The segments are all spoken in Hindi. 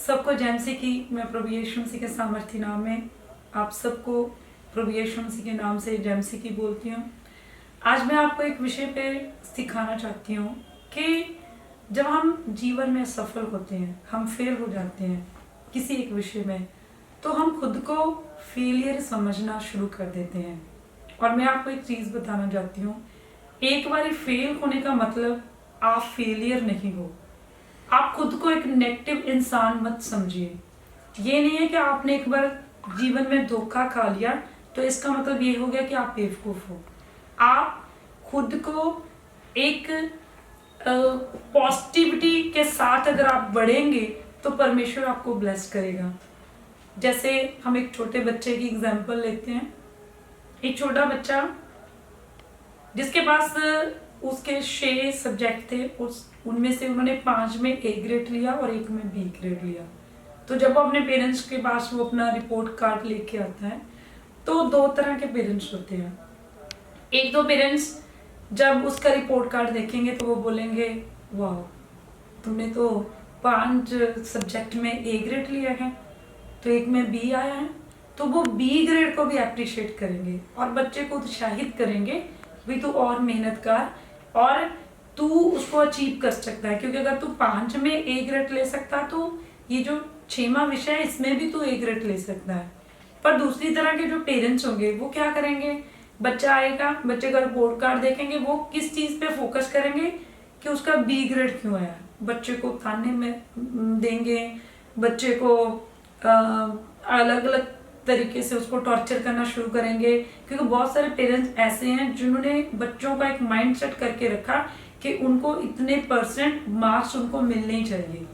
सबको जैमसी की मैं प्रभु यीशु मसीह के सामर्थ्य नाम में आप सबको प्रभु यीशु मसीह के नाम से जैमसी की बोलती हूँ। आज मैं आपको एक विषय पे सिखाना चाहती हूँ कि जब हम जीवन में सफल होते हैं, हम फेल हो जाते हैं किसी एक विषय में, तो हम खुद को फेलियर समझना शुरू कर देते हैं। और मैं आपको एक चीज़ बताना चाहती हूँ, एक बार फेल होने का मतलब आप फेलियर नहीं हो। आप खुद को एक नेगेटिव इंसान मत समझिए। ये नहीं है कि आपने एक बार जीवन में धोखा खा लिया तो इसका मतलब ये हो गया कि आप बेवकूफ हो। आप खुद को एक पॉजिटिविटी के साथ अगर आप बढ़ेंगे तो परमेश्वर आपको ब्लेस करेगा। जैसे हम एक छोटे बच्चे की एग्जांपल लेते हैं। एक छोटा बच्चा जिसके पास उसके 6 सब्जेक्ट थे, उनमें से उन्होंने 5 में A ग्रेड लिया और 1 में B ग्रेड लिया। तो जब वो अपने पेरेंट्स के पास वो अपना रिपोर्ट कार्ड लेके आता है तो 2 तरह के पेरेंट्स होते हैं। एक दो पेरेंट्स जब उसका रिपोर्ट कार्ड देखेंगे तो वो बोलेंगे, वाह तुमने तो 5 सब्जेक्ट में A ग्रेड लिया है, तो 1 में B आया है। तो वो B ग्रेड को भी अप्रिशिएट करेंगे और बच्चे को उत्साहित करेंगे, भी तू और मेहनत कर और तू उसको अचीव कर सकता है, क्योंकि अगर तू 5 में A ग्रेड ले सकता तो ये जो 6वां विषय है इसमें भी तू A ग्रेड ले सकता है। पर दूसरी तरह के जो पेरेंट्स होंगे वो क्या करेंगे, बच्चा आएगा, बच्चे का रिपोर्ट कार्ड देखेंगे, वो किस चीज पे फोकस करेंगे कि उसका B ग्रेड क्यों आया। बच्चे को ताने में देंगे, बच्चे को अलग अलग तरीके से उसको टॉर्चर करना शुरू करेंगे, क्योंकि बहुत सारे पेरेंट्स ऐसे हैं जिन्होंने बच्चों का एक माइंड सेट करके रखा कि उनको इतने % मार्क्स उनको मिलने ही चाहिए।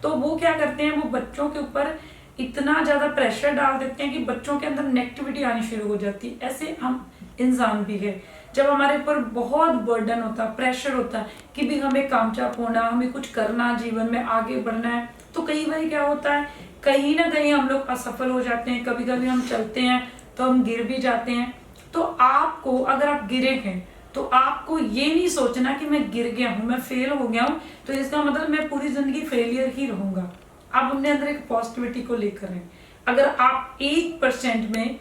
तो वो क्या करते हैं, वो बच्चों के ऊपर इतना ज्यादा प्रेशर डाल देते हैं कि बच्चों के अंदर नेगेटिविटी आनी शुरू हो जाती है। ऐसे हम इंसान भी है, जब हमारे ऊपर बहुत बर्डन होता है, प्रेशर होता है कि भी हमें कामयाब होना, हमें कुछ करना, जीवन में आगे बढ़ना है, तो कई बार क्या होता है, कहीं ना कहीं हम लोग असफल हो जाते हैं। कभी कभी हम चलते हैं तो हम गिर भी जाते हैं। तो आपको, अगर आप गिरे हैं तो आपको ये नहीं सोचना कि मैं गिर गया हूं, मैं फेल हो गया हूं तो इसका मतलब मैं पूरी जिंदगी फेलियर ही रहूंगा। आप अपने अंदर एक पॉजिटिविटी को लेकर हैं। अगर आप 1% में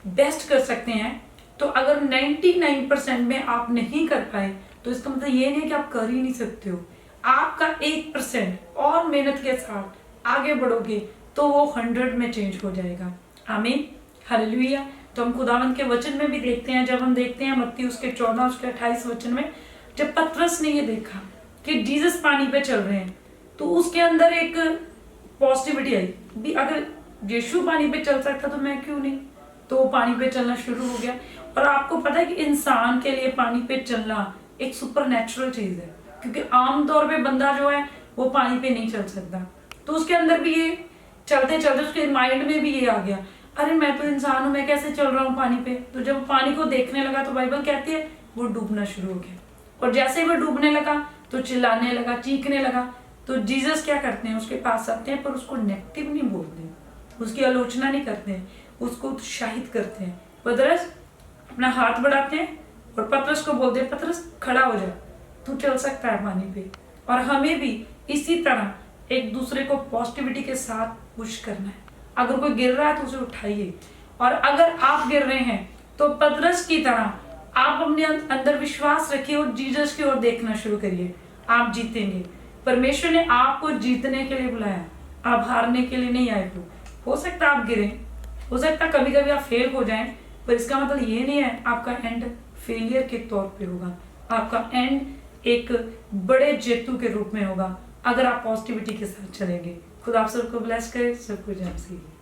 बेस्ट कर सकते हैं, तो अगर 99% में आप नहीं कर पाए तो इसका मतलब ये नहीं कि आप कर ही नहीं सकते हो। आपका 1% और मेहनत के साथ आगे बढ़ोगे तो वो 100 में चेंज हो जाएगा। आमीन, हालेलुया। तो हम खुदावंद के वचन में भी देखते हैं, जब हम देखते हैं मत्ती उसके 14 उसके 28 वचन में, जब पतरस ने ये देखा कि जीसस पानी पे चल रहे हैं तो उसके अंदर एक पॉजिटिविटी आई भी, अगर यीशु पानी पे चल सकता तो मैं क्यों नहीं। तो वो पानी पे चलना शुरू हो गया। और आपको पता है कि इंसान के लिए पानी पे चलना एक सुपर नेचुरल चीज है, क्योंकि आमतौर पे बंदा जो है वो पानी पे नहीं चल सकता। तो उसके अंदर भी ये चलते चलते उसके माइंड में भी ये आ गया, अरे मैं तो इंसान हूं, मैं कैसे चल रहा हूँ पानी पे। तो जब पानी को देखने लगा तो बाइबल कहती है वो डूबना शुरू हो गया। और जैसे वो डूबने लगा तो चिल्लाने लगा, चीखने लगा। तो जीसस क्या करते हैं, उसके पास आते हैं, पर उसको नेगेटिव नहीं बोलते, उसकी आलोचना नहीं करते हैं, उसको उत्साहित करते हैं। पतरस अपना हाथ बढ़ाते हैं और पतरस को बोलते हैं, पतरस खड़ा हो जा, तू चल सकता है पानी पे। और हमें भी इसी तरह एक दूसरे को पॉजिटिविटी के साथ पुश करना है। अगर कोई गिर रहा है तो उसे उठाइए, और अगर आप गिर रहे हैं तो पतरस की तरह आप अपने अंदर विश्वास रखिए और जीसस की ओर देखना शुरू करिए। आप जीतेंगे। परमेश्वर ने आपको जीतने के लिए बुलाया, आप हारने के लिए नहीं आए हो सकता आप गिरे, हो सकता कभी कभी आप फेल हो जाएं, पर इसका मतलब ये नहीं है आपका एंड फेलियर के तौर पे होगा। आपका एंड एक बड़े जेतू के रूप में होगा अगर आप पॉजिटिविटी के साथ चलेंगे। खुदा आप सबको ब्लेस करे, सबको जय मसीह।